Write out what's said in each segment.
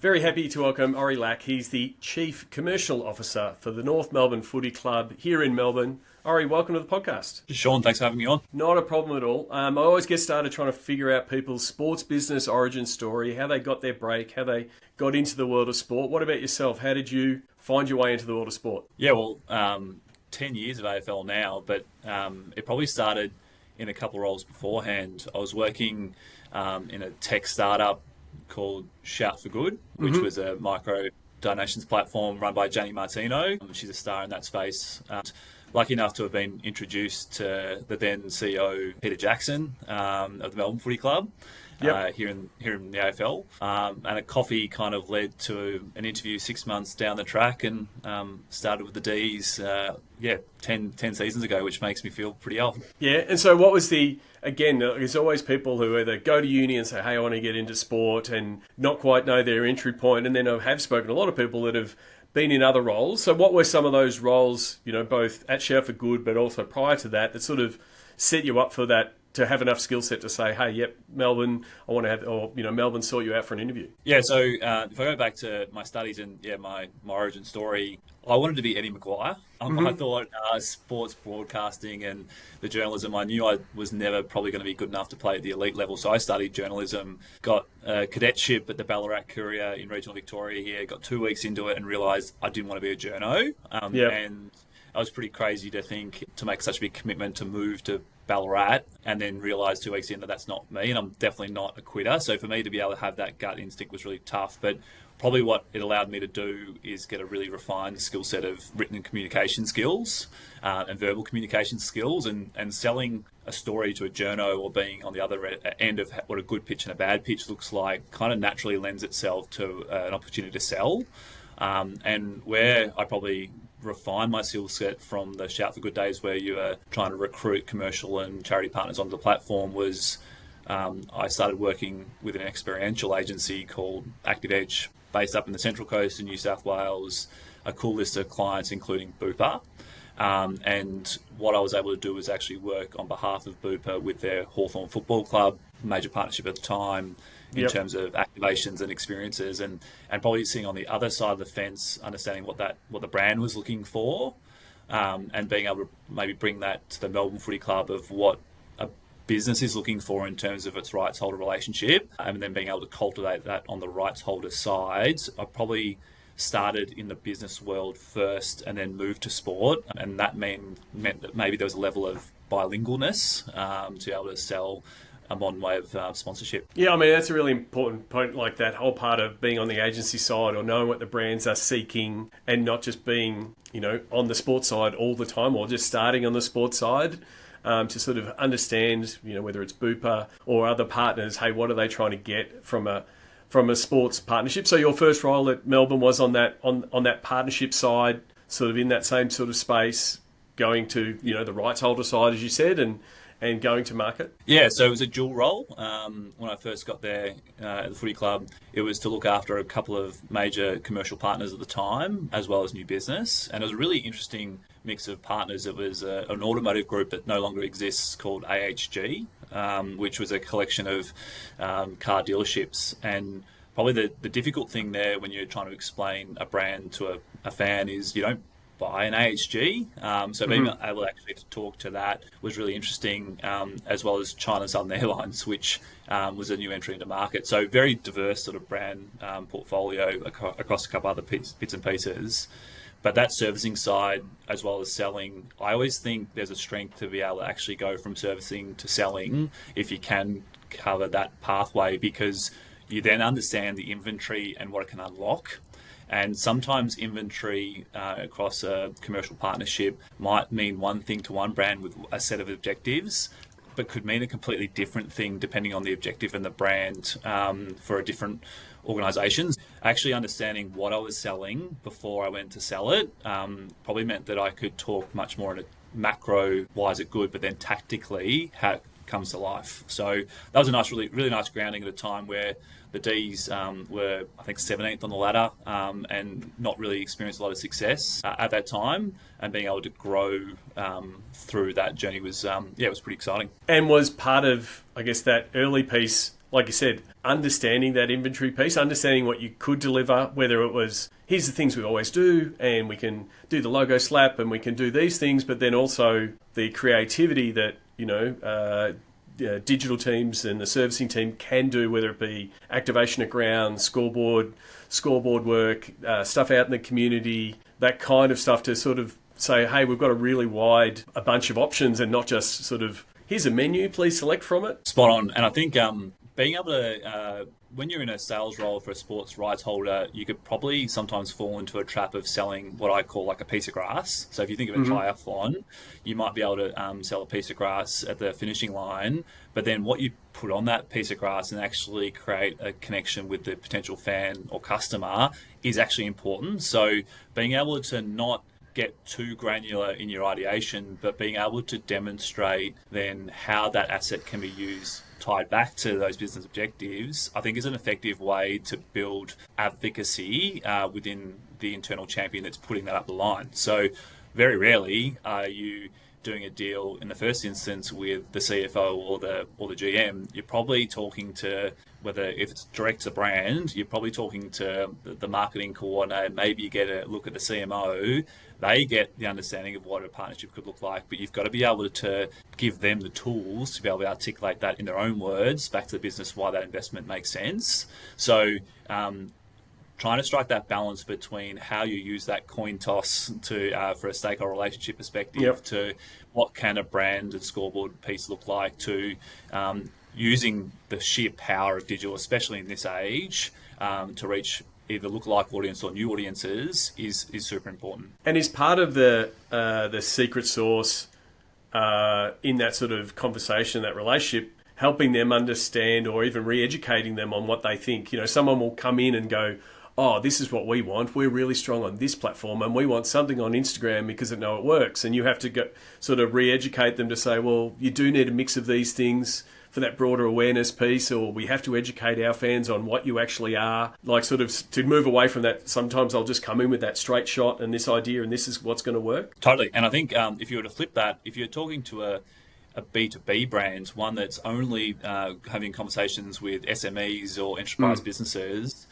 Very happy to welcome Orry Lack. He's the Chief Commercial Officer for the North Melbourne Footy Club here in Melbourne. Orry, welcome to the podcast. Sean, thanks for having me on. Not a problem at all. I always get started trying to figure out people's sports business origin story, how they got their break, how they got into the world of sport. What about yourself? How did you find your way into the world of sport? Yeah, well, 10 years of AFL now, but it probably started in a couple of roles beforehand. I was working in a tech startup called Shout for Good, which was a micro donations platform run by Jenny Martino. She's a star in that space. Lucky enough to have been introduced to the then CEO, Peter Jackson, of the Melbourne Footy Club. Here in the AFL, and a coffee kind of led to an interview 6 months down the track, and started with the D's 10 seasons ago, which makes me feel pretty old. Yeah, and so what was there's always people who either go to uni and say, hey, I want to get into sport, and not quite know their entry point, and then I have spoken to a lot of people that have been in other roles. So what were some of those roles, both at Shout for Good, but also prior to that sort of set you up for that, to have enough skill set to say, hey, yep, Melbourne, I want to have, or, Melbourne sought you out for an interview? Yeah, so if I go back to my studies and, my origin story, I wanted to be Eddie McGuire. I thought sports broadcasting and the journalism, I knew I was never probably going to be good enough to play at the elite level. So I studied journalism, got a cadetship at the Ballarat Courier in regional Victoria here, got 2 weeks into it and realised I didn't want to be a journo. And I was pretty crazy to make such a big commitment to move to Ballarat and then realise 2 weeks in that that's not me, and I'm definitely not a quitter. So for me to be able to have that gut instinct was really tough, but probably what it allowed me to do is get a really refined skill set of written and communication skills and verbal communication skills, and selling a story to a journo or being on the other end of what a good pitch and a bad pitch looks like kind of naturally lends itself to an opportunity to sell. And where I probably refine my skill set from the Shout for Good days where you are trying to recruit commercial and charity partners onto the platform was I started working with an experiential agency called Active Edge, based up in the Central Coast in New South Wales, a cool list of clients including Puma. And what I was able to do was actually work on behalf of Puma with their Hawthorn Football Club, major partnership at the time, in terms of activations and experiences, and probably sitting on the other side of the fence, understanding what the brand was looking for, and being able to maybe bring that to the Melbourne Footy Club of what a business is looking for in terms of its rights holder relationship, and then being able to cultivate that on the rights holder side. I probably started in the business world first and then moved to sport, and that meant that maybe there was a level of bilingualness to be able to sell a modern way of sponsorship. Yeah, I mean, that's a really important point, like that whole part of being on the agency side or knowing what the brands are seeking and not just being, on the sports side all the time or just starting on the sports side, to sort of understand, whether it's Bupa or other partners, hey, what are they trying to get from a sports partnership? So your first role at Melbourne was on that partnership side, sort of in that same sort of space, going to, the rights holder side, as you said, and going to market? Yeah, so it was a dual role. When I first got there at the footy club, it was to look after a couple of major commercial partners at the time, as well as new business. And it was a really interesting mix of partners. It was an automotive group that no longer exists called AHG, which was a collection of car dealerships. And probably the difficult thing there when you're trying to explain a brand to a fan is you don't buy an AHG. So being able actually to talk to that was really interesting, as well as China Southern Airlines, which was a new entry into market. So very diverse sort of brand portfolio across a couple other bits and pieces. But that servicing side, as well as selling, I always think there's a strength to be able to actually go from servicing to selling if you can cover that pathway, because you then understand the inventory and what it can unlock. And sometimes inventory across a commercial partnership might mean one thing to one brand with a set of objectives, but could mean a completely different thing depending on the objective and the brand for a different organisations. Actually understanding what I was selling before I went to sell it probably meant that I could talk much more in a macro, why is it good, but then tactically how it comes to life. So that was a nice, really nice grounding at a time where the D's were, I think, 17th on the ladder and not really experienced a lot of success at that time. And being able to grow through that journey was, it was pretty exciting. And was part of, I guess, that early piece like you said, understanding that inventory piece, understanding what you could deliver, whether it was, here's the things we always do, and we can do the logo slap, and we can do these things, but then also the creativity that, digital teams and the servicing team can do, whether it be activation at ground, scoreboard work, stuff out in the community, that kind of stuff, to sort of say, hey, we've got a bunch of options, and not just sort of, here's a menu, please select from it. Spot on. And I think being able to, when you're in a sales role for a sports rights holder, you could probably sometimes fall into a trap of selling what I call like a piece of grass. So if you think of a triathlon, you might be able to sell a piece of grass at the finishing line, but then what you put on that piece of grass and actually create a connection with the potential fan or customer is actually important. So being able to not get too granular in your ideation, but being able to demonstrate then how that asset can be used tied back to those business objectives, I think is an effective way to build advocacy within the internal champion that's putting that up the line. So very rarely are you doing a deal in the first instance with the CFO or the GM. You're probably talking to, whether if it's direct to brand, you're probably talking to the marketing coordinator. Maybe you get a look at the CMO. They get the understanding of what a partnership could look like, but you've got to be able to give them the tools to be able to articulate that in their own words back to the business, why that investment makes sense. So trying to strike that balance between how you use that coin toss to for a stakeholder relationship perspective, to what can a brand and scoreboard piece look like, to using the sheer power of digital, especially in this age, to reach either lookalike audience or new audiences is super important. And is part of the secret sauce in that sort of conversation, that relationship, helping them understand or even re-educating them on what they think. Someone will come in and go, oh, this is what we want. We're really strong on this platform, and we want something on Instagram because they know it works. And you have to go, sort of re-educate them to say, well, you do need a mix of these things for that broader awareness piece, or we have to educate our fans on what you actually are. Like, sort of to move away from that, sometimes I'll just come in with that straight shot and this idea, and this is what's going to work. Totally. And I think if you were to flip that, if you're talking to a B2B brand, one that's only having conversations with SMEs or enterprise businesses,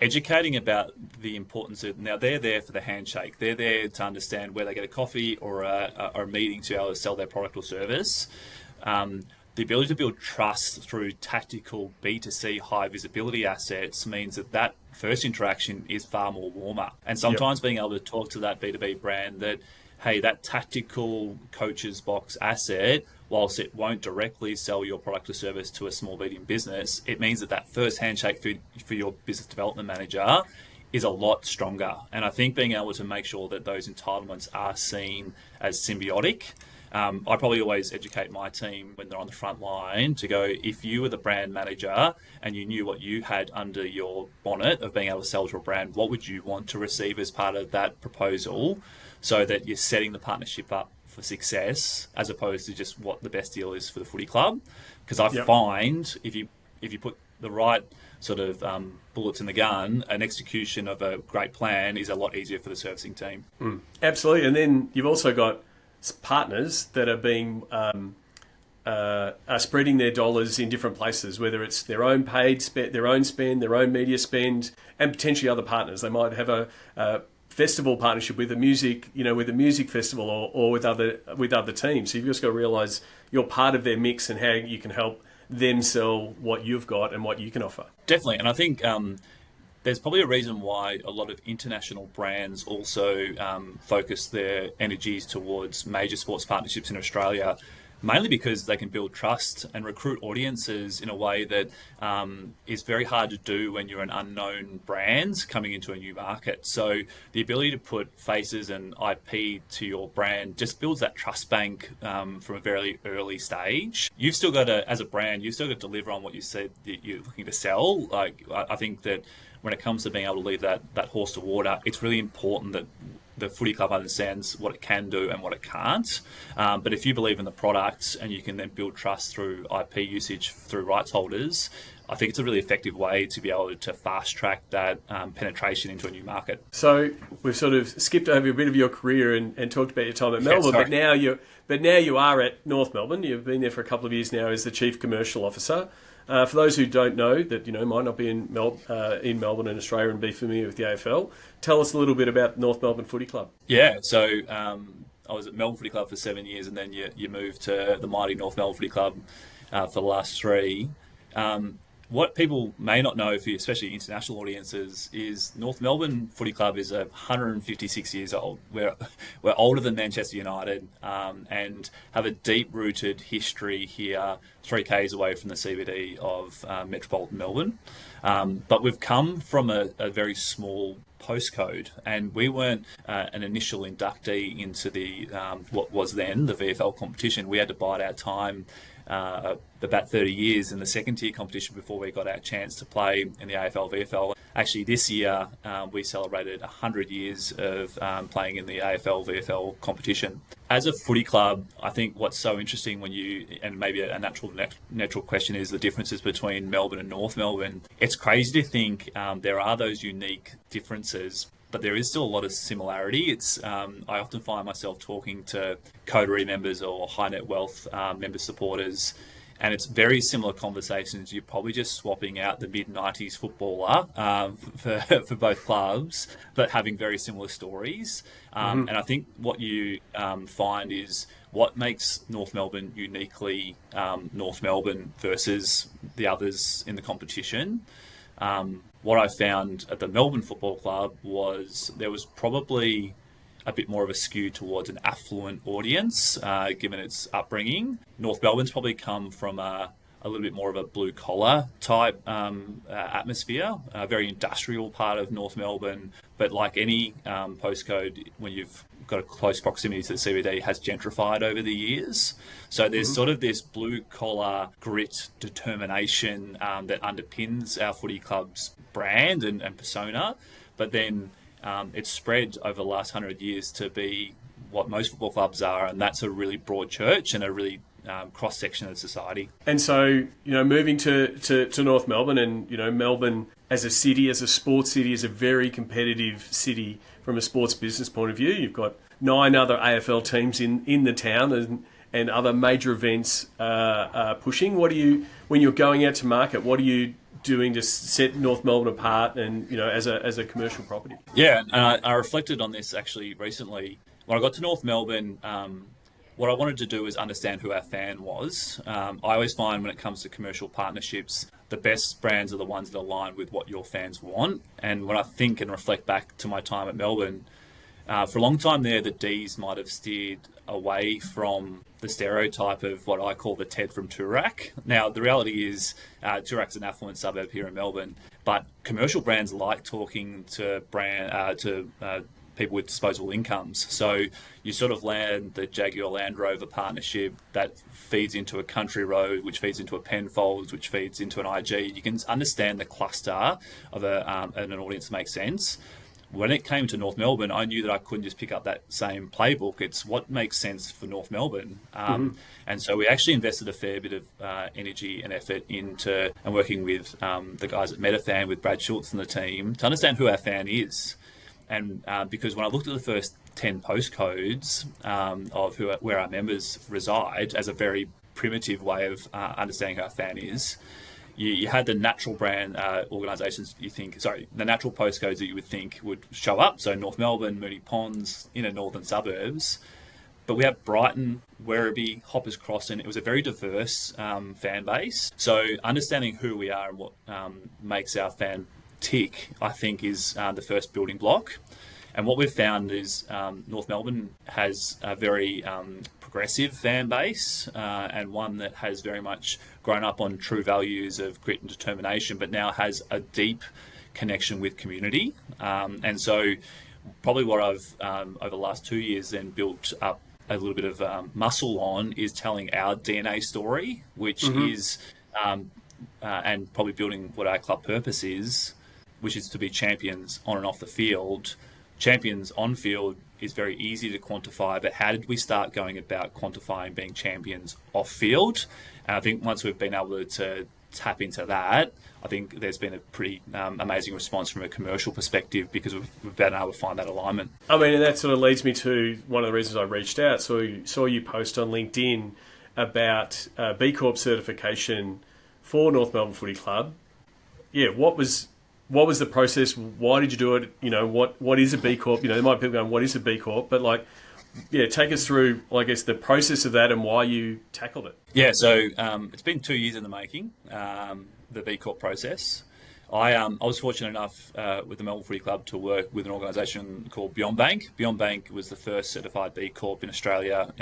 educating about the importance of, now they're there for the handshake. They're there to understand where they get a coffee or a meeting to be able to sell their product or service. The ability to build trust through tactical B2C high visibility assets means that first interaction is far more warmer. And sometimes being able to talk to that B2B brand that, hey, that tactical coach's box asset, whilst it won't directly sell your product or service to a small medium business, it means that first handshake for your business development manager is a lot stronger. And I think being able to make sure that those entitlements are seen as symbiotic. I probably always educate my team when they're on the front line to go, if you were the brand manager and you knew what you had under your bonnet of being able to sell to a brand, what would you want to receive as part of that proposal, so that you're setting the partnership up for success as opposed to just what the best deal is for the footy club. Because I find if you put the right sort of bullets in the gun, an execution of a great plan is a lot easier for the servicing team. Absolutely. And then you've also got partners that are being are spreading their dollars in different places, whether it's their own paid spend, their own media spend, and potentially other partners. They might have a festival partnership with a music festival or with other teams. So you've just got to realise you're part of their mix and how you can help them sell what you've got and what you can offer. Definitely, and I think there's probably a reason why a lot of international brands also focus their energies towards major sports partnerships in Australia, mainly because they can build trust and recruit audiences in a way that is very hard to do when you're an unknown brand coming into a new market. So the ability to put faces and IP to your brand just builds that trust bank from a very early stage. You've still got to, as a brand, you've still got to deliver on what you said that you're looking to sell. Like, I think that when it comes to being able to lead that horse to water, it's really important that the footy club understands what it can do and what it can't. But if you believe in the product and you can then build trust through IP usage through rights holders, I think it's a really effective way to be able to fast track that penetration into a new market. So we've sort of skipped over a bit of your career and talked about your time at Melbourne, but now you are at North Melbourne. You've been there for a couple of years now as the Chief Commercial Officer. For those who don't know, that might not be in Melbourne and Australia and be familiar with the AFL, tell us a little bit about North Melbourne Footy Club. Yeah, so I was at Melbourne Footy Club for 7 years, and then you moved to the mighty North Melbourne Footy Club for the last 3. What people may not know, especially international audiences, is North Melbourne Footy Club is 156 years old. We're older than Manchester United and have a deep-rooted history here, 3 k's away from the CBD of metropolitan Melbourne. But we've come from a very small postcode, and we weren't an initial inductee into the what was then the VFL competition. We had to bide our time about 30 years in the second tier competition before we got our chance to play in the AFL VFL. Actually, this year we celebrated 100 years of playing in the AFL VFL competition. As a footy club, I think what's so interesting and maybe a natural question is the differences between Melbourne and North Melbourne. It's crazy to think there are those unique differences, but there is still a lot of similarity. I often find myself talking to coterie members or high net wealth member supporters, and it's very similar conversations. You're probably just swapping out the mid-90s footballer for both clubs, but having very similar stories. And I think what you find is what makes North Melbourne uniquely North Melbourne versus the others in the competition. What I found at the Melbourne Football Club was there was probably a bit more of a skew towards an affluent audience, given its upbringing. North Melbourne's probably come from a little bit more of a blue-collar type atmosphere, a very industrial part of North Melbourne. But like any postcode, when you've got a close proximity to the CBD, has gentrified over the years. So there's sort of this blue-collar grit, determination that underpins our footy club's brand and persona. But then it's spread over the last 100 years to be what most football clubs are, and that's a really broad church and a really cross-section of society. And so, moving to North Melbourne, and, Melbourne as a city, as a sports city, is a very competitive city from a sports business point of view. You've got 9 other AFL teams in the town and other major events pushing. When you're going out to market, what are you doing to set North Melbourne apart and, as a commercial property? Yeah, and I reflected on this actually recently. When I got to North Melbourne, what I wanted to do is understand who our fan was. I always find when it comes to commercial partnerships, the best brands are the ones that align with what your fans want. And when I think and reflect back to my time at Melbourne, for a long time there, the Ds might have steered away from the stereotype of what I call the Ted from Toorak. Now, the reality is Toorak's an affluent suburb here in Melbourne, but commercial brands like talking to people with disposable incomes. So you sort of land the Jaguar Land Rover partnership that feeds into a Country Road, which feeds into a Penfolds, which feeds into an IG. You can understand the cluster of an audience that makes sense. When it came to North Melbourne, I knew that I couldn't just pick up that same playbook. It's what makes sense for North Melbourne. And so we actually invested a fair bit of energy and effort into and working with the guys at MetaFan, with Brad Schultz and the team, to understand who our fan is. And because when I looked at the first 10 postcodes of where our members reside, as a very primitive way of understanding who our fan is, you had the natural brand organisations the natural postcodes that you would think would show up. So North Melbourne, Moonee Ponds, inner northern suburbs. But we have Brighton, Werribee, Hoppers Cross, and it was a very diverse fan base. So understanding who we are and what makes our fan tick, I think, is the first building block. And what we've found is North Melbourne has a very progressive fan base and one that has very much grown up on true values of grit and determination, but now has a deep connection with community. And so probably what I've, over the last 2 years, then built up a little bit of muscle on is telling our DNA story, which is, and probably building what our club purpose is, which is to be champions on and off the field. Champions on field is very easy to quantify, but how did we start going about quantifying being champions off field? And I think once we've been able to tap into that, I think there's been a pretty amazing response from a commercial perspective, because we've been able to find that alignment. I mean, and that sort of leads me to one of the reasons I reached out. Saw you post on LinkedIn about BCorp certification for North Melbourne Footy Club. Yeah, what was the process? Why did you do it? You know, what is a B Corp? You know, there might be people going, what is a B Corp? But like, yeah, take us through, I guess, the process of that and why you tackled it. Yeah, so it's been 2 years in the making, the B Corp process. I was fortunate enough with the Melbourne Footy Club to work with an organisation called Beyond Bank. Beyond Bank was the first certified B Corp in Australia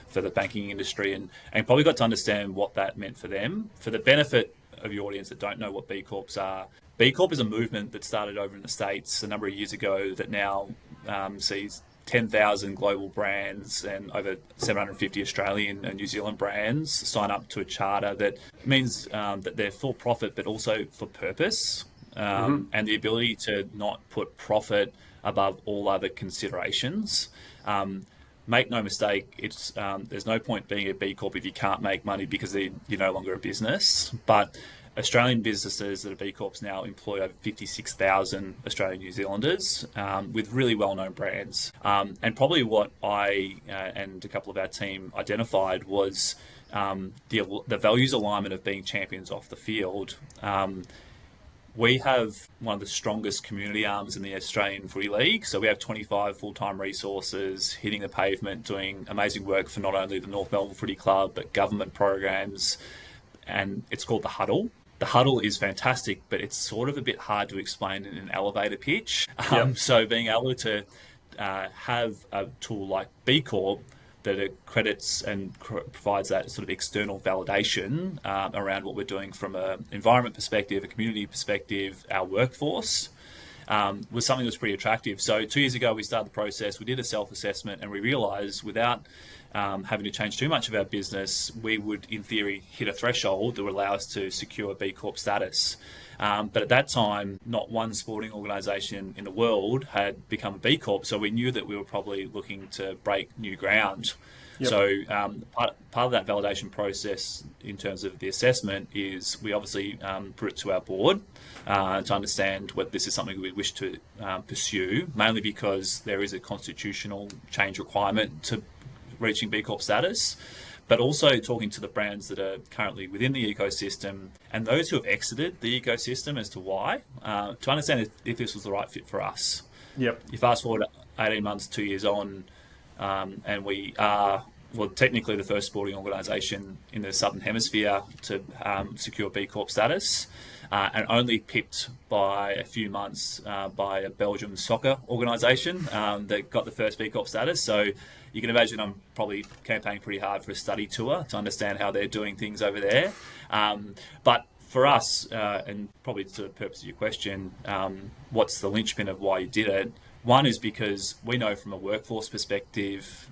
for the banking industry, and probably got to understand what that meant for them. For the benefit of your audience that don't know what B Corps are, B Corp is a movement that started over in the States a number of years ago that now sees 10,000 global brands and over 750 Australian and New Zealand brands sign up to a charter that means that they're for profit but also for purpose, and the ability to not put profit above all other considerations. Make no mistake, it's there's no point being a B Corp if you can't make money because you're no longer a business. But Australian businesses that are B Corps now employ over 56,000 Australian New Zealanders with really well-known brands. And probably what I and a couple of our team identified was the values alignment of being champions off the field. We have one of the strongest community arms in the Australian Footy League. So we have 25 full-time resources hitting the pavement, doing amazing work for not only the North Melbourne Footy Club, but government programs. And it's called the Huddle. The Huddle is fantastic, but it's sort of a bit hard to explain in an elevator pitch. So being able to have a tool like B Corp that accredits and provides that sort of external validation around what we're doing from an environment perspective, a community perspective, our workforce, was something that was pretty attractive. So 2 years ago, we started the process, we did a self-assessment, and we realised without having to change too much of our business, we would, in theory, hit a threshold that would allow us to secure B Corp status. But at that time, not one sporting organisation in the world had become a B Corp, so we knew that we were probably looking to break new ground. Yep. So part of that validation process in terms of the assessment is we obviously put it to our board to understand whether this is something we wish to pursue, mainly because there is a constitutional change requirement to reaching B Corp status, but also talking to the brands that are currently within the ecosystem and those who have exited the ecosystem as to why, to understand if this was the right fit for us. Yep. You fast forward 18 months, 2 years on, and we are, well, technically the first sporting organisation in the Southern Hemisphere to secure B Corp status, and only pipped by a few months by a Belgian soccer organisation that got the first B Corp status. So you can imagine I'm probably campaigning pretty hard for a study tour to understand how they're doing things over there. But for us, and probably to the purpose of your question, what's the linchpin of why you did it? One is because we know from a workforce perspective,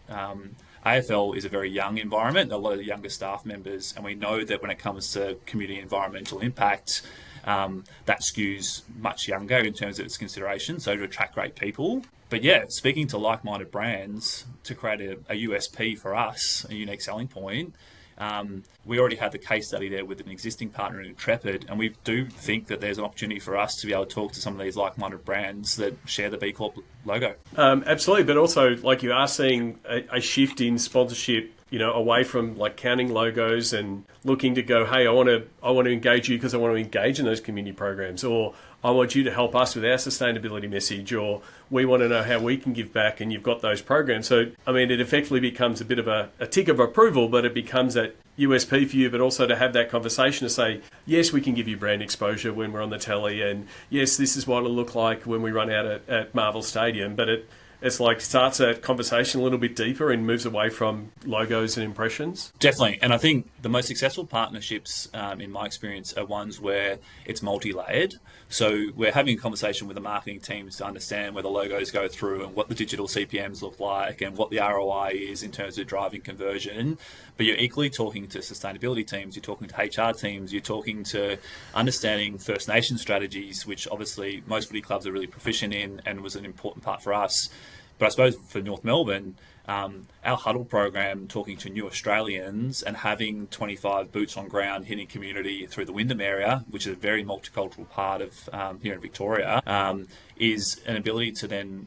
AFL is a very young environment, a lot of younger staff members, and we know that when it comes to community environmental impact, that skews much younger in terms of its consideration, so to attract great people. But yeah, speaking to like-minded brands to create a USP for us, a unique selling point, we already had the case study there with an existing partner in Intrepid, and we do think that there's an opportunity for us to be able to talk to some of these like-minded brands that share the B Corp logo. Absolutely, but also like you are seeing a shift in sponsorship, you know, away from like counting logos and looking to go, hey, I want to engage you because I want to engage in those community programs, or I want you to help us with our sustainability message, or we want to know how we can give back, and you've got those programs. So, I mean, it effectively becomes a bit of a tick of approval, but it becomes that USP for you, but also to have that conversation to say, yes, we can give you brand exposure when we're on the telly, and yes, this is what it'll look like when we run out at Marvel Stadium, but it's like starts that conversation a little bit deeper and moves away from logos and impressions. Definitely. And I think the most successful partnerships, in my experience, are ones where it's multi-layered. So we're having a conversation with the marketing teams to understand where the logos go through and what the digital CPMs look like and what the ROI is in terms of driving conversion. But you're equally talking to sustainability teams, you're talking to HR teams, you're talking to understanding First Nation strategies, which obviously most footy clubs are really proficient in and was an important part for us. But I suppose for North Melbourne, our Huddle program, talking to new Australians and having 25 boots on ground hitting community through the Wyndham area, which is a very multicultural part of here in Victoria, is an ability to then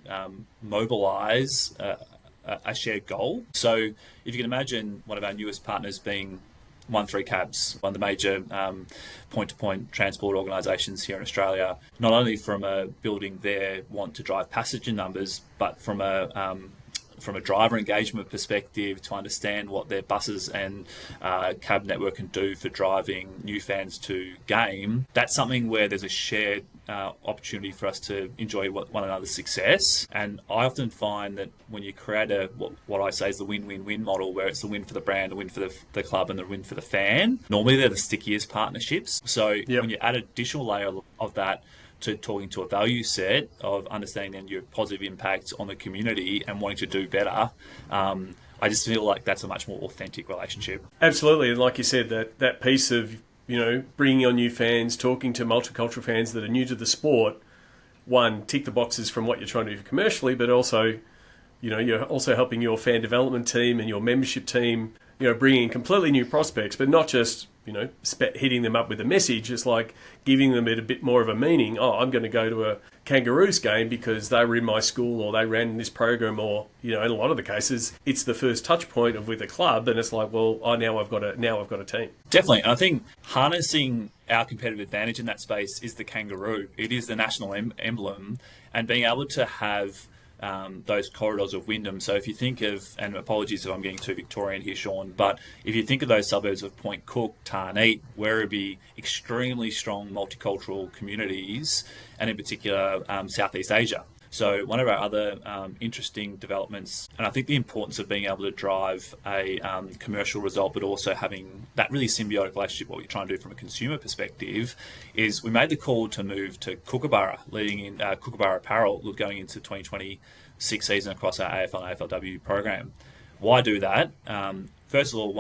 mobilise a shared goal. So if you can imagine one of our newest partners being 13 Cabs, one of the major point-to-point transport organisations here in Australia, not only from a building their want to drive passenger numbers, but from a driver engagement perspective to understand what their buses and cab network can do for driving new fans to game. That's something where there's a shared opportunity for us to enjoy one another's success. And I often find that when you create what I say is the win-win-win model, where it's the win for the brand, the win for the club, and the win for the fan, normally they're the stickiest partnerships. So when you add an additional layer of that to talking to a value set of understanding your positive impact on the community and wanting to do better, I just feel like that's a much more authentic relationship. Absolutely. And like you said, that piece of, bringing on new fans, talking to multicultural fans that are new to the sport, one, tick the boxes from what you're trying to do commercially, but also, you're also helping your fan development team and your membership team, bringing in completely new prospects, but not just, hitting them up with a message. It's like giving them it a bit more of a meaning. Oh, I'm going to go to a Kangaroos game because they were in my school or they ran this program, or, in a lot of the cases, it's the first touch point with a club, and it's like, well, now I've got a team. Definitely. And I think harnessing our competitive advantage in that space is the kangaroo. It is the national emblem, and being able to have those corridors of Wyndham. So if you think of, and apologies if I'm getting too Victorian here, Sean, but if you think of those suburbs of Point Cook, Tarneit, Werribee, extremely strong multicultural communities, and in particular Southeast Asia. So one of our other interesting developments, and I think the importance of being able to drive a commercial result, but also having that really symbiotic relationship, what you're trying to do from a consumer perspective, is we made the call to move to Kookaburra, leading in Kookaburra Apparel, going into 2026 season across our AFL and AFLW program. Why do that? First of all,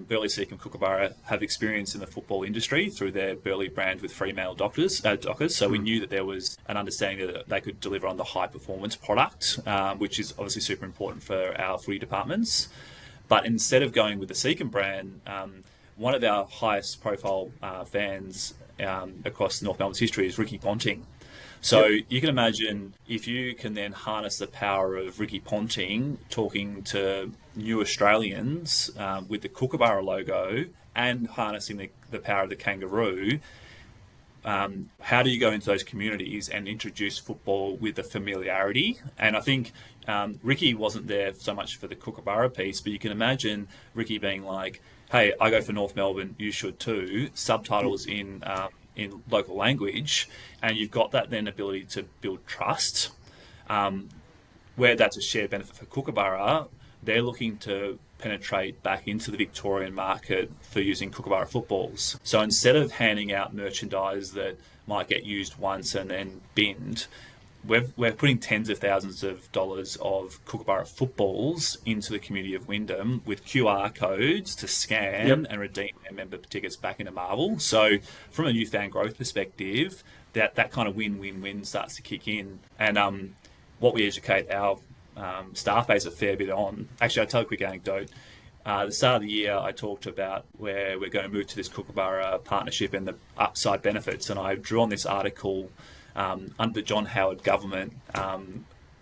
Burleigh, CHiQ and Kookaburra have experience in the football industry through their Burleigh brand with female dockers. So we knew that there was an understanding that they could deliver on the high performance product, which is obviously super important for our footy departments. But instead of going with the CHiQ brand, one of our highest profile fans across North Melbourne's history is Ricky Ponting. So you can imagine if you can then harness the power of Ricky Ponting talking to new Australians with the Kookaburra logo and harnessing the power of the kangaroo, how do you go into those communities and introduce football with the familiarity? And I think Ricky wasn't there so much for the Kookaburra piece, but you can imagine Ricky being like, hey, I go for North Melbourne, you should too, subtitles in local language, and you've got that then ability to build trust. Where that's a shared benefit for Kookaburra, they're looking to penetrate back into the Victorian market for using Kookaburra footballs. So instead of handing out merchandise that might get used once and then binned, we're putting tens of thousands of dollars of Kookaburra footballs into the community of Wyndham with QR codes to scan and redeem their member tickets back into Marvel. So from a new fan growth perspective, that kind of win-win-win starts to kick in. And what we educate our staff base a fair bit on. Actually, I'll tell a quick anecdote. At the start of the year, I talked about where we're going to move to this Kookaburra partnership and the upside benefits. And I drew on this article. Under the John Howard government,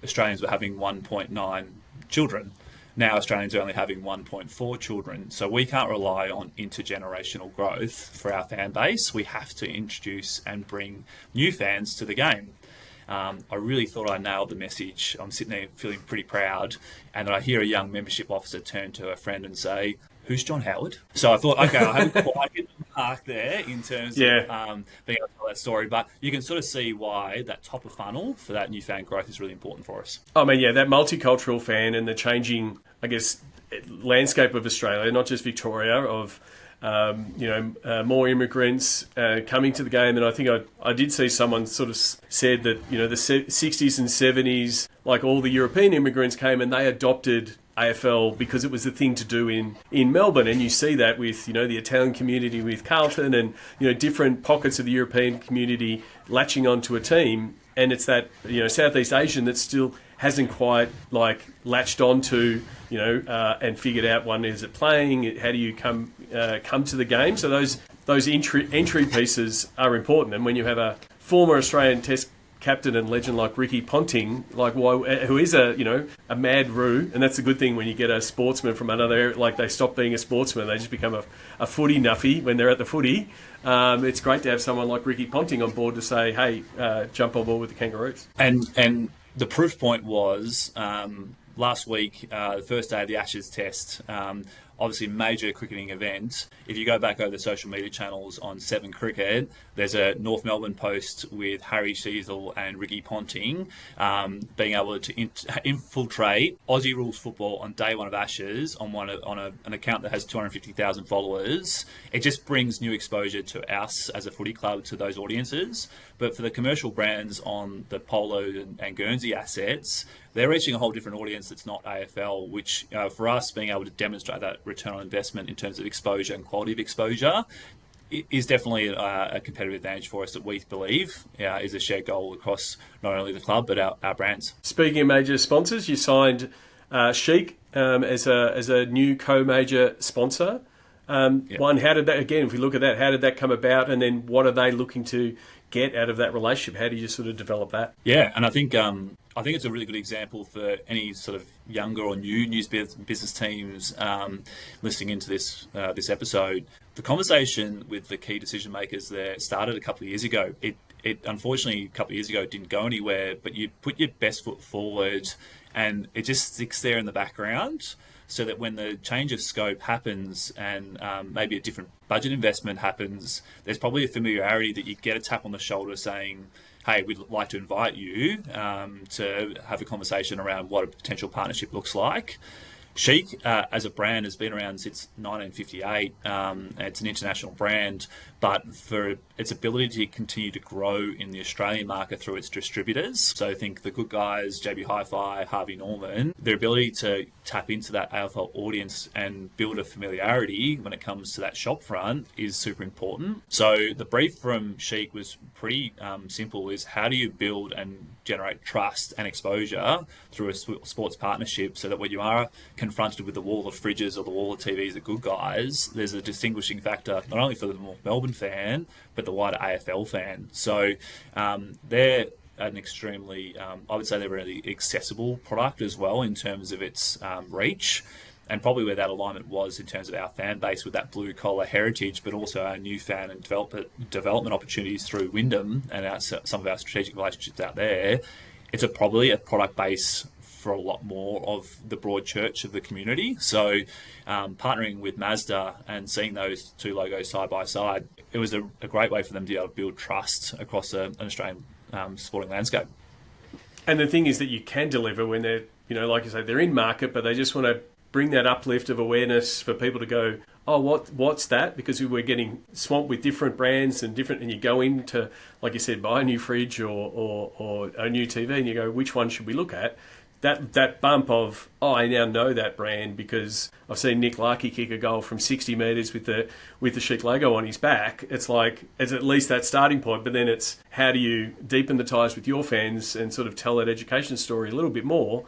Australians were having 1.9 children. Now Australians are only having 1.4 children. So we can't rely on intergenerational growth for our fan base. We have to introduce and bring new fans to the game. I really thought I nailed the message. I'm sitting there feeling pretty proud. And then I hear a young membership officer turn to a friend and say, who's John Howard? So I thought, okay, I haven't quite hit the mark there in terms of being able to tell that story, but you can sort of see why that top of funnel for that new fan growth is really important for us. I mean, that multicultural fan and the changing, I guess, landscape of Australia, not just Victoria, of more immigrants coming to the game. And I think I did see someone sort of said that, the 60s and 70s, like all the European immigrants came and they adopted AFL because it was the thing to do in Melbourne. And you see that with, the Italian community with Carlton and, different pockets of the European community latching onto a team. And it's that, Southeast Asian that still hasn't quite latched onto, and figured out, one, is it playing? How do you come to the game? So those entry pieces are important. And when you have a former Australian Test captain and legend like Ricky Ponting, like who is a mad roo, and that's a good thing when you get a sportsman from another area. Like they stop being a sportsman, they just become a footy nuffy when they're at the footy. It's great to have someone like Ricky Ponting on board to say, hey, jump on board with the Kangaroos. And the proof point was last week, the first day of the Ashes test. Obviously, major cricketing event. If you go back over the social media channels on 7 Cricket, there's a North Melbourne post with Harry Sheasel and Ricky Ponting being able to infiltrate Aussie rules football on day one of Ashes on an account that has 250,000 followers. It just brings new exposure to us as a footy club to those audiences. But for the commercial brands on the Polo and Guernsey assets, they're reaching a whole different audience that's not AFL, which for us, being able to demonstrate that return on investment in terms of exposure and quality of exposure is definitely a competitive advantage for us that we believe is a shared goal across not only the club but our brands. Speaking of major sponsors, you signed CHiQ as a new co-major sponsor. One, how did that, again, if we look at that, how did that come about, and then what are they looking to get out of that relationship? How do you sort of develop that? Yeah, and I think it's a really good example for any sort of younger or new news business teams listening into this episode. The conversation with the key decision makers there started a couple of years ago. It unfortunately a couple of years ago didn't go anywhere, but you put your best foot forward, and it just sticks there in the background, so that when the change of scope happens and maybe a different budget investment happens, there's probably a familiarity that you get a tap on the shoulder saying, hey, we'd like to invite you to have a conversation around what a potential partnership looks like. CHiQ, as a brand, has been around since 1958. It's an international brand, but for its ability to continue to grow in the Australian market through its distributors, so I think the Good Guys, JB Hi-Fi, Harvey Norman, their ability to tap into that AFL audience and build a familiarity when it comes to that shop front is super important. So the brief from CHiQ was pretty simple, is how do you build and generate trust and exposure through a sports partnership, so that when you are confronted with the wall of fridges or the wall of TVs at Good Guys, there's a distinguishing factor not only for the North Melbourne fan but the wider AFL fan. So they're an extremely, I would say they're a really accessible product as well in terms of its reach, and probably where that alignment was in terms of our fan base with that blue collar heritage, but also our new fan and development opportunities through Wyndham and some of our strategic relationships out there. It's probably a product base for a lot more of the broad church of the community. So partnering with Mazda and seeing those two logos side by side, it was a great way for them to be able to build trust across an Australian sporting landscape. And the thing is that you can deliver when they're, like you say, they're in market, but they just want to bring that uplift of awareness for people to go, oh, what's that? Because we're getting swamped with different brands and you go into, like you said, buy a new fridge or a new TV, and you go, which one should we look at? That bump of, oh, I now know that brand because I've seen Nick Larkey kick a goal from 60 metres with the CHiQ logo on his back. It's like, it's at least that starting point, but then it's how do you deepen the ties with your fans and sort of tell that education story a little bit more,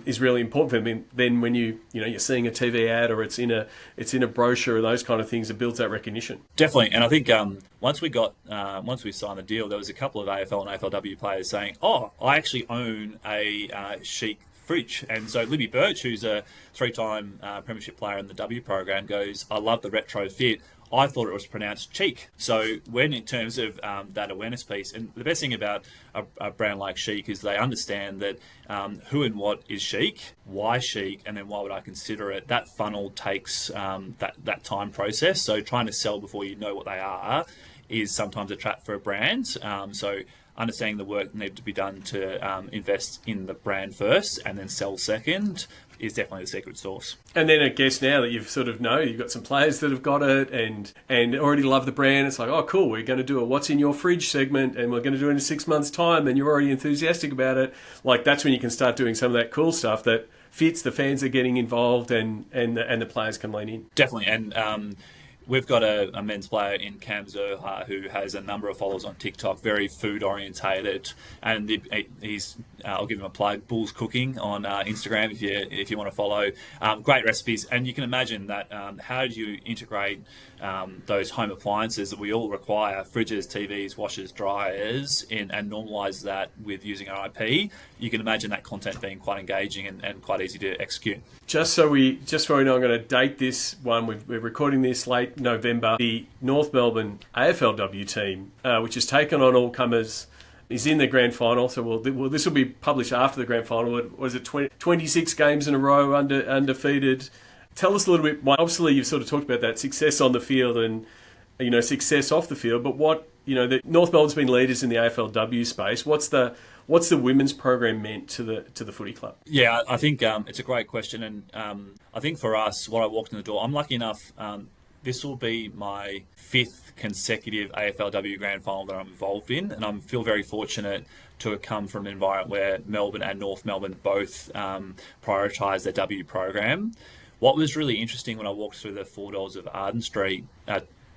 is really important for them. Then when you're seeing a TV ad or it's in a brochure or those kind of things, it builds that recognition. Definitely, and I think once we signed the deal, there was a couple of AFL and AFLW players saying, "Oh, I actually own a CHiQ fridge," and so Libby Birch, who's a 3-time premiership player in the W program, goes, "I love the retro fit. I thought it was pronounced cheek." So when in terms of that awareness piece, and the best thing about a brand like CHiQ is they understand that who and what is CHiQ, why CHiQ, and then why would I consider it. That funnel takes that time process. So trying to sell before you know what they are is sometimes a trap for a brand. So understanding the work that needs to be done to invest in the brand first and then sell second is definitely the secret sauce. And then I guess now that you've sort of you've got some players that have got it and already love the brand, it's like, oh, cool, we're going to do a what's in your fridge segment and we're going to do it in 6 months' time, and you're already enthusiastic about it. Like, that's when you can start doing some of that cool stuff that fits, the fans are getting involved and the players can lean in. Definitely. And we've got a men's player in Cam Zerha who has a number of followers on TikTok, very food orientated, and he's I'll give him a plug, Bulls Cooking on Instagram if you want to follow. Great recipes, and you can imagine that how do you integrate those home appliances that we all require, fridges, TVs, washers, dryers, and normalise that with using our IP. You can imagine that content being quite engaging and quite easy to execute. Just so we know, I'm going to date this one. We're recording this late November. The North Melbourne AFLW team, which has taken on all comers, is in the grand final. So this will be published after the grand final. Was it 26 games in a row undefeated? Tell us a little bit. Obviously, you've sort of talked about that success on the field and success off the field. But what the North Melbourne's been leaders in the AFLW space. What's the women's program meant to the footy club? Yeah, I think it's a great question, and I think for us, what I walked in the door, I'm lucky enough. This will be my 5th consecutive AFLW grand final that I'm involved in, and I feel very fortunate to have come from an environment where Melbourne and North Melbourne both prioritise their W program. What was really interesting when I walked through the 4 doors of Arden Street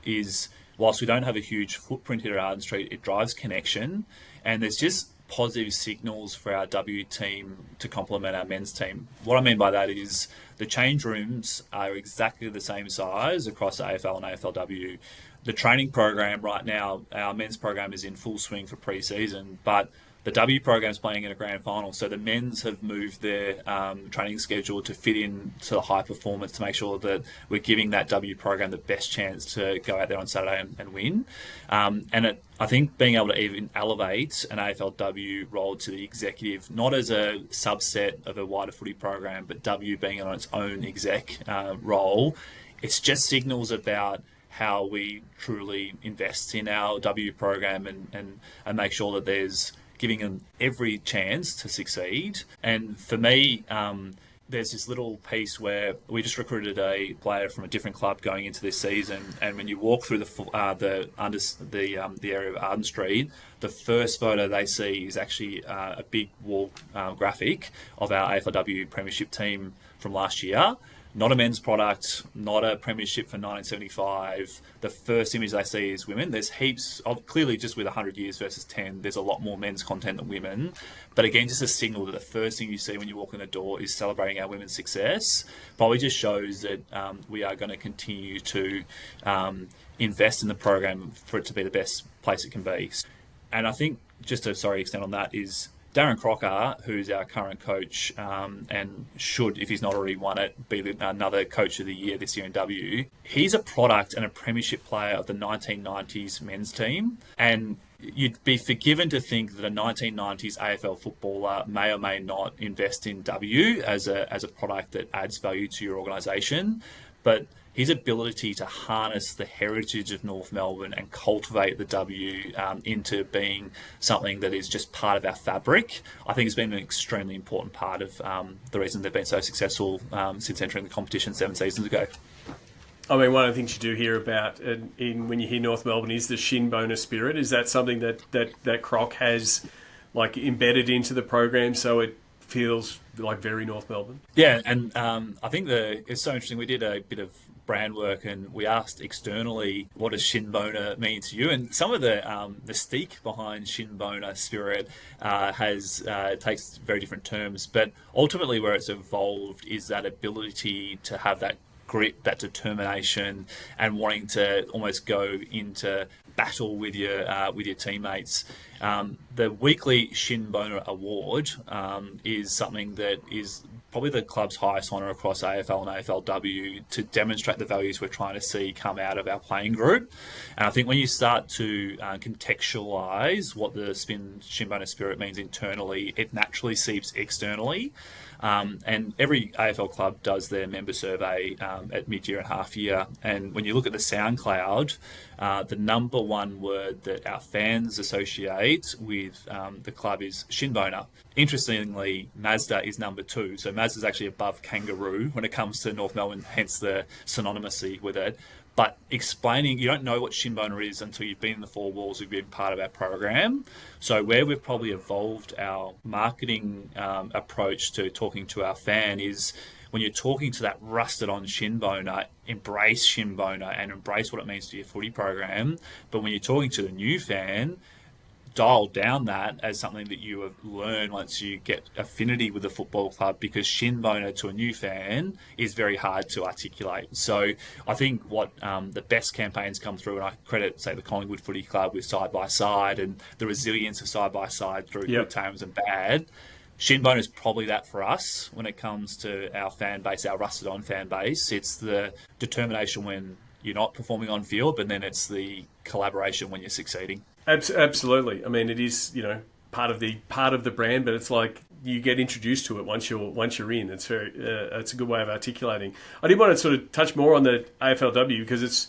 is, whilst we don't have a huge footprint here at Arden Street, it drives connection, and there's just positive signals for our W team to complement our men's team. What I mean by that is the change rooms are exactly the same size across AFL and AFLW. The training program right now, our men's program is in full swing for pre-season, but the W program is playing in a grand final, so the men's have moved their training schedule to fit in to the high performance to make sure that we're giving that W program the best chance to go out there on Saturday and win. I think being able to even elevate an AFLW role to the executive, not as a subset of a wider footy program, but W being on its own exec role, it's just signals about how we truly invest in our W program and make sure that there's giving them every chance to succeed. And for me, there's this little piece where we just recruited a player from a different club going into this season, and when you walk through the area of Arden Street, the first photo they see is actually a big wall graphic of our AFLW Premiership team from last year. Not a men's product, not a premiership for 1975. The first image they see is women. There's heaps of, clearly just with 100 years versus 10, there's a lot more men's content than women. But again, just a signal that the first thing you see when you walk in the door is celebrating our women's success. Probably just shows that we are going to continue to invest in the program for it to be the best place it can be. And I think, just to extend on that, is Darren Crocker, who's our current coach, and should, if he's not already won it, be another coach of the year this year in W. He's a product and a premiership player of the 1990s men's team. And you'd be forgiven to think that a 1990s AFL footballer may or may not invest in W as a product that adds value to your organisation. But his ability to harness the heritage of North Melbourne and cultivate the W into being something that is just part of our fabric, I think has been an extremely important part of the reason they've been so successful since entering the competition 7 seasons ago. I mean, one of the things you do hear about when you hear North Melbourne is the shin boner spirit. Is that something that Croc has embedded into the program so it feels like very North Melbourne? Yeah, and I think it's so interesting. We did a bit of brand work and we asked externally, what does shin boner mean to you? And some of the mystique behind shin boner spirit takes very different terms, but ultimately where it's evolved is that ability to have that grit, that determination, and wanting to almost go into battle with your teammates. The weekly Shin Boner Award is something that is probably the club's highest honour across AFL and AFLW to demonstrate the values we're trying to see come out of our playing group. And I think when you start to contextualise what the Shin Boner spirit means internally, it naturally seeps externally. And every AFL club does their member survey at mid-year and half-year. And when you look at the SoundCloud, the number one word that our fans associate with the club is shin boner. Interestingly, Mazda is number 2. So Mazda is actually above kangaroo when it comes to North Melbourne, hence the synonymousy with it. But explaining, you don't know what shin boner is until you've been in the 4 walls, you've been part of our program. So where we've probably evolved our marketing approach to talking to our fan is when you're talking to that rusted-on shin boner, embrace shin boner and embrace what it means to your footy program. But when you're talking to the new fan, dial down that as something that you have learned once you get affinity with the football club, because shin boner to a new fan is very hard to articulate. So I think what the best campaigns come through, and I credit, say, the Collingwood Footy Club with Side by Side and the resilience of Side by Side through good times and bad. Shin boner is probably that for us when it comes to our fan base, our rusted on fan base. It's the determination when you're not performing on field, but then it's the collaboration when you're succeeding. Absolutely. I mean, it is, part of the brand, but it's like you get introduced to it once you're in. It's it's a good way of articulating. I did want to sort of touch more on the AFLW because it's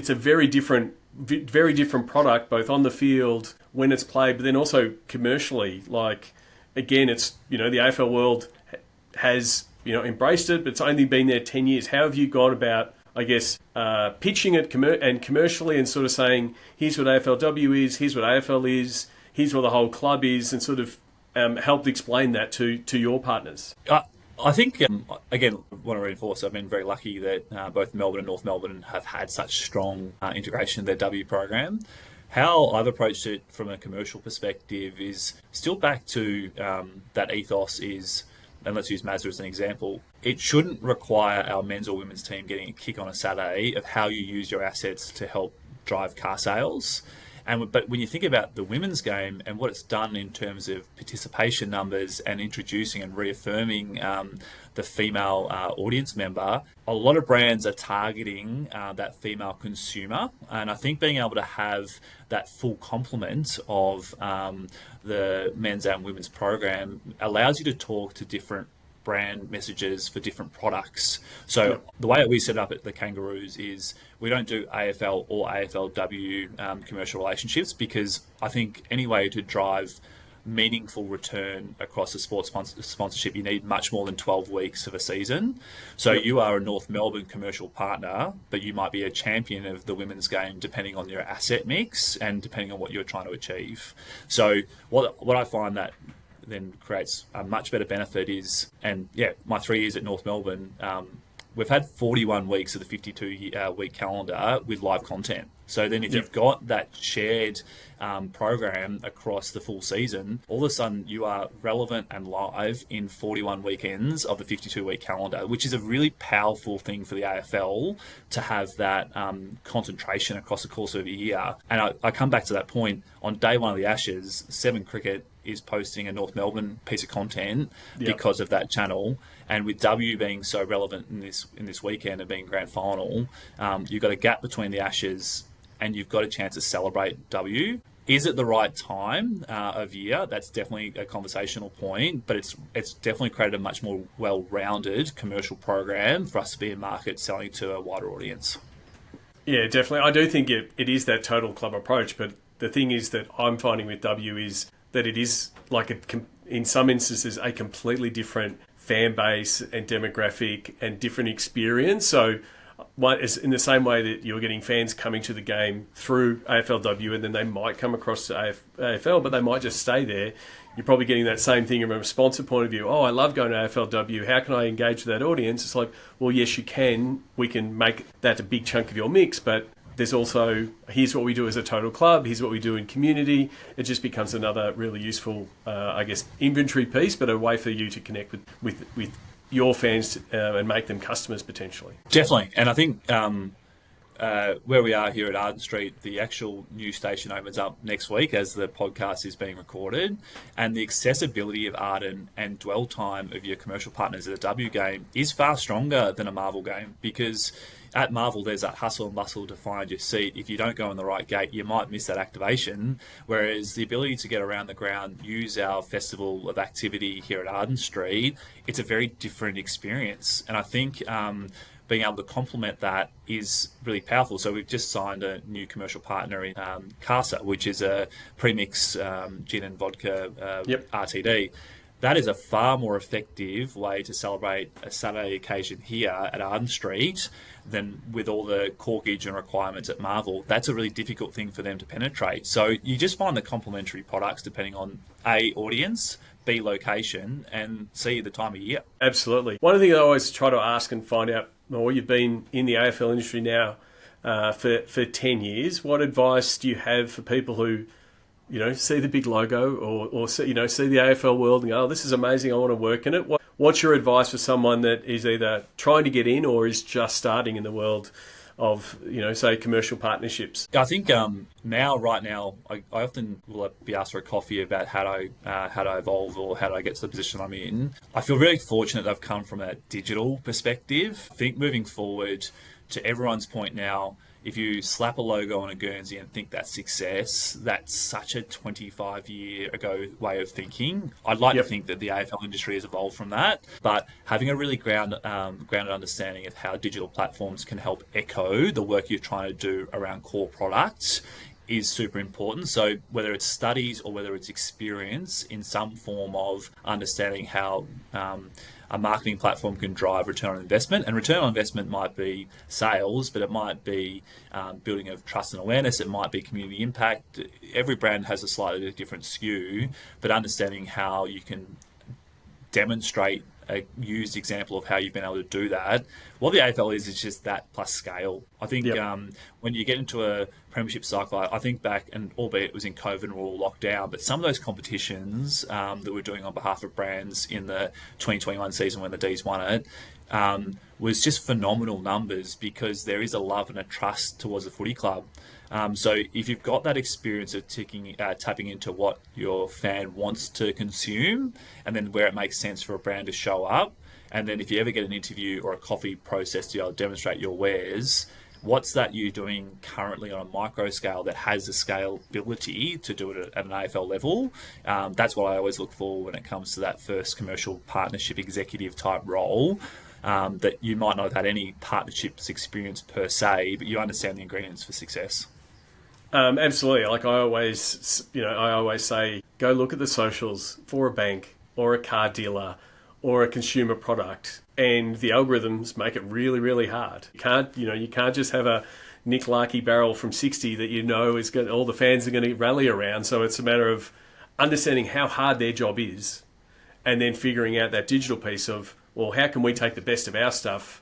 a very different product, both on the field when it's played, but then also commercially. Like, again, it's, the AFL world has, embraced it, but it's only been there 10 years. How have you gone about, I guess, pitching it commercially and sort of saying, here's what AFLW is, here's what AFL is, here's what the whole club is, and sort of helped explain that to your partners? I think, again, I want to reinforce, I've been very lucky that both Melbourne and North Melbourne have had such strong integration in their W program. How I've approached it from a commercial perspective is still back to that ethos is, and let's use Mazda as an example, it shouldn't require our men's or women's team getting a kick on a Saturday of how you use your assets to help drive car sales. But when you think about the women's game and what it's done in terms of participation numbers and introducing and reaffirming the female audience member, a lot of brands are targeting that female consumer. And I think being able to have that full complement of the men's and women's program allows you to talk to different brand messages for different products. So the way we set up at the Kangaroos is we don't do AFL or AFLW commercial relationships, because I think any way to drive meaningful return across a sports sponsorship, you need much more than 12 weeks of a season. So you are a North Melbourne commercial partner, but you might be a champion of the women's game depending on your asset mix and depending on what you're trying to achieve. So what I find that then creates a much better benefit is, and my 3 years at North Melbourne, we've had 41 weeks of the 52-week calendar with live content. So then if you've got that shared program across the full season, all of a sudden you are relevant and live in 41 weekends of the 52-week calendar, which is a really powerful thing for the AFL to have that concentration across the course of a year. And I come back to that point, on day one of the Ashes, 7 Cricket is posting a North Melbourne piece of content because of that channel. And with W being so relevant in this weekend and being grand final, you've got a gap between the Ashes and you've got a chance to celebrate W. Is it the right time of year? That's definitely a conversational point, but it's definitely created a much more well-rounded commercial program for us to be in market selling to a wider audience. Yeah, definitely. I do think it is that total club approach, but the thing is that I'm finding with W is that it is like in some instances a completely different fan base and demographic and different experience. So one is in the same way that you're getting fans coming to the game through AFLW and then they might come across to AFL, but they might just stay there. You're probably getting that same thing from a sponsor point of view. Oh, I love going to AFLW. How can I engage with that audience? It's like, well, yes, you can. We can make that a big chunk of your mix, but there's also, here's what we do as a total club, here's what we do in community. It just becomes another really useful, inventory piece, but a way for you to connect with your fans and make them customers potentially. Definitely. And I think where we are here at Arden Street, the actual new station opens up next week as the podcast is being recorded. And the accessibility of Arden and dwell time of your commercial partners at a W game is far stronger than a Marvel game, because at Marvel, there's that hustle and bustle to find your seat. If you don't go in the right gate, you might miss that activation. Whereas the ability to get around the ground, use our festival of activity here at Arden Street, it's a very different experience. And I think being able to complement that is really powerful. So we've just signed a new commercial partner in Casa, which is a premix gin and vodka RTD. that is a far more effective way to celebrate a Saturday occasion here at Arden Street than with all the corkage and requirements at Marvel. That's a really difficult thing for them to penetrate. So you just find the complementary products depending on A, audience, B, location, and C, the time of year. Absolutely. One of the things I always try to ask and find out, well, you've been in the AFL industry now for 10 years. What advice do you have for people who, see the big logo or see the AFL world and go, oh, this is amazing, I want to work in it? What's your advice for someone that is either trying to get in or is just starting in the world of, say, commercial partnerships? I think right now, I often will be asked for a coffee about how to evolve or how do I get to the position I'm in. I feel really fortunate that I've come from a digital perspective. I think moving forward, to everyone's point now, if you slap a logo on a Guernsey and think that's success, that's such a 25-year ago way of thinking. I'd like to think that the AFL industry has evolved from that, but having a really grounded understanding of how digital platforms can help echo the work you're trying to do around core products is super important. So whether it's studies or whether it's experience in some form of understanding how a marketing platform can drive return on investment. And return on investment might be sales, but it might be building of trust and awareness. It might be community impact. Every brand has a slightly different skew, but understanding how you can demonstrate a used example of how you've been able to do that. What the AFL is just that plus scale. I think when you get into a premiership cycle, I think back, and albeit it was in COVID and we're all locked down, but some of those competitions that we're doing on behalf of brands in the 2021 season when the D's won it, was just phenomenal numbers because there is a love and a trust towards the footy club. So if you've got that experience of tapping into what your fan wants to consume and then where it makes sense for a brand to show up, and then if you ever get an interview or a coffee process to be able to demonstrate your wares, what's that you doing currently on a micro scale that has the scalability to do it at an AFL level? That's what I always look for when it comes to that first commercial partnership executive type role. That you might not have had any partnerships experience per se, but you understand the ingredients for success. Absolutely. Like I always say, go look at the socials for a bank or a car dealer or a consumer product, and the algorithms make it really, really hard. You can't just have a Nick Larkey barrel from 60 that is all the fans are going to rally around. So it's a matter of understanding how hard their job is, and then figuring out that digital piece of, well, how can we take the best of our stuff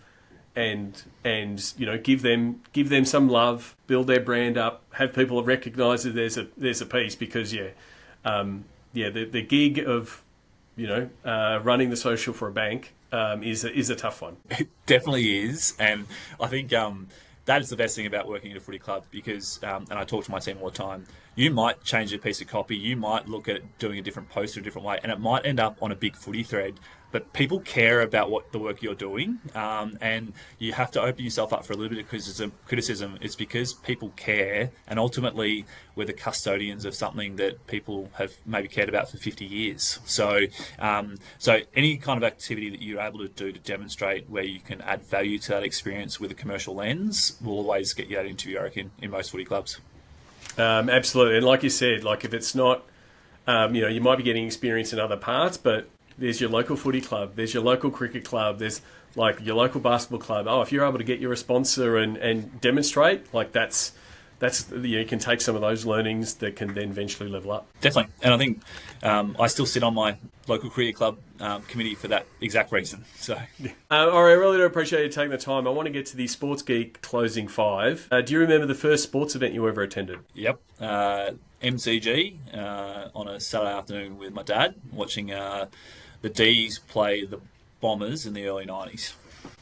and give them some love, build their brand up, have people recognise that there's a piece, because the gig of running the social for a bank is a tough one. It definitely is, and I think that is the best thing about working at a footy club, because and I talk to my team all the time. You might change a piece of copy, you might look at doing a different post a different way, and it might end up on a big footy thread. But people care about what the work you're doing, and you have to open yourself up for a little bit of criticism. It's because people care, and ultimately we're the custodians of something that people have maybe cared about for 50 years. So any kind of activity that you're able to do to demonstrate where you can add value to that experience with a commercial lens will always get you that interview, I reckon, in most footy clubs. Absolutely. And like you said, like if it's not, you might be getting experience in other parts, but there's your local footy club, there's your local cricket club, there's like your local basketball club. Oh, if you're able to get your sponsor and demonstrate, like that's you can take some of those learnings that can then eventually level up. Definitely. And I think I still sit on my local cricket club committee for that exact reason. So, all right, I really do appreciate you taking the time. I want to get to the Sports Geek closing 5. Do you remember the first sports event you ever attended? Yep. MCG on a Saturday afternoon with my dad, watching the D's play the Bombers in the early 90s.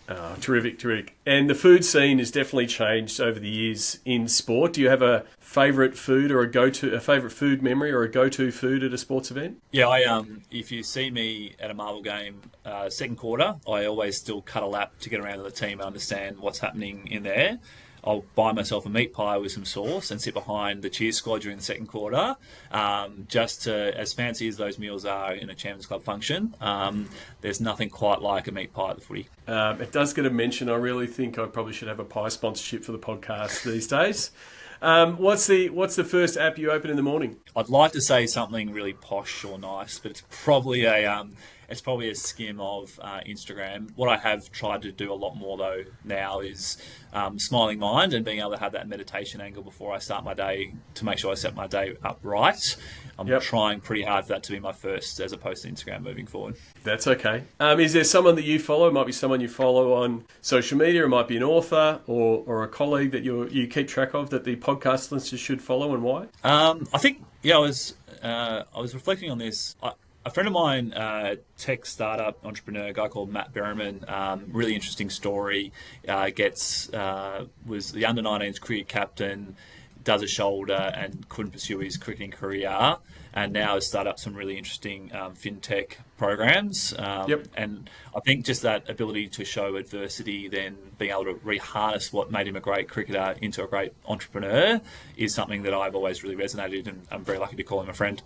Oh, terrific. And the food scene has definitely changed over the years in sport. Do you have a favourite food or a favourite food memory or a go-to food at a sports event? Yeah, if you see me at a Marvel game, second quarter, I always still cut a lap to get around to the team and understand what's happening in there. I'll buy myself a meat pie with some sauce and sit behind the cheer squad during the second quarter. Just as fancy as those meals are in a Champions Club function, there's nothing quite like a meat pie at the footy. It does get a mention. I really think I probably should have a pie sponsorship for the podcast these days. What's the first app you open in the morning? I'd like to say something really posh or nice, but it's probably a skim of Instagram. What I have tried to do a lot more though now is smiling mind and being able to have that meditation angle before I start my day to make sure I set my day up right. I'm trying pretty hard for that to be my first, as opposed to Instagram moving forward. That's okay. Is there someone that you follow? It might be someone you follow on social media. It might be an author or a colleague that you keep track of that the podcast listeners should follow, and why? I think I was reflecting on this. A friend of mine, tech startup entrepreneur, a guy called Matt Berriman, really interesting story. Was the under-19s cricket captain, does a shoulder and couldn't pursue his cricketing career, and now has started up some really interesting fintech programs. And I think just that ability to show adversity, then being able to reharness what made him a great cricketer into a great entrepreneur is something that I've always really resonated, and I'm very lucky to call him a friend.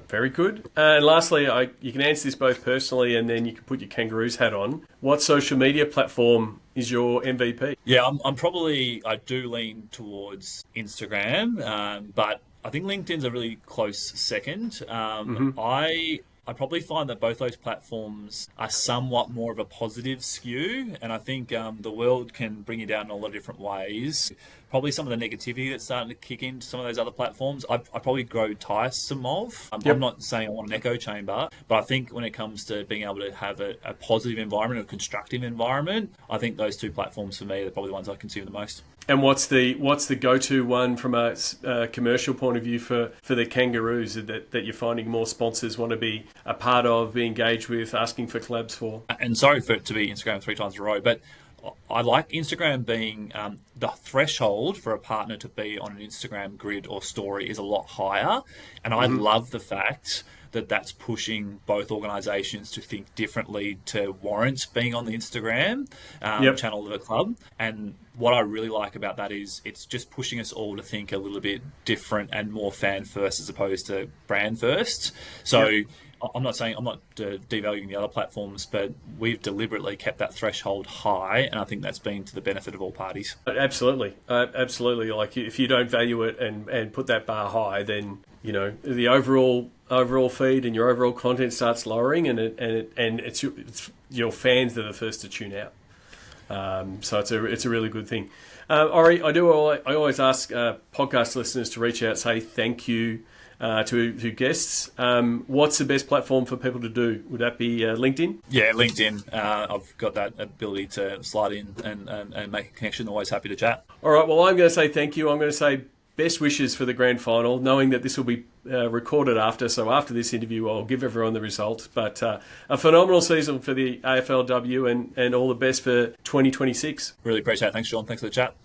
Very good. And lastly, you can answer this both personally and then you can put your Kangaroos hat on. What social media platform is your MVP? Yeah, I do lean towards Instagram, but I think LinkedIn's a really close second. I probably find that both those platforms are somewhat more of a positive skew, and I think the world can bring you down in a lot of different ways. Probably some of the negativity that's starting to kick into some of those other platforms, I probably grow tiresome of. I'm not saying I want an echo chamber, but I think when it comes to being able to have a positive environment, a constructive environment, I think those two platforms for me are probably the ones I consume the most. And what's the go-to one from a commercial point of view for the Kangaroos that you're finding more sponsors want to be a part of, be engaged with, asking for collabs for? And sorry for it to be Instagram 3 times in a row, but I like Instagram being the threshold for a partner to be on an Instagram grid or story is a lot higher. And I love the fact that that's pushing both organisations to think differently to warrant being on the Instagram channel of a club. And what I really like about that is it's just pushing us all to think a little bit different and more fan first as opposed to brand first. So I'm not devaluing the other platforms, but we've deliberately kept that threshold high, and I think that's been to the benefit of all parties. Absolutely. Like if you don't value it and put that bar high, then the overall feed and your overall content starts lowering, and it's your fans that are the first to tune out. So it's a really good thing. Orry, I always ask podcast listeners to reach out, say thank you to guests. What's the best platform for people to do? Would that be LinkedIn? Yeah, LinkedIn. I've got that ability to slide in and make a connection. Always happy to chat. All right, well, I'm going to say thank you. I'm going to say best wishes for the grand final, knowing that this will be recorded after. So after this interview, I'll give everyone the results. But a phenomenal season for the AFLW and all the best for 2026. Really appreciate it. Thanks, Sean. Thanks for the chat.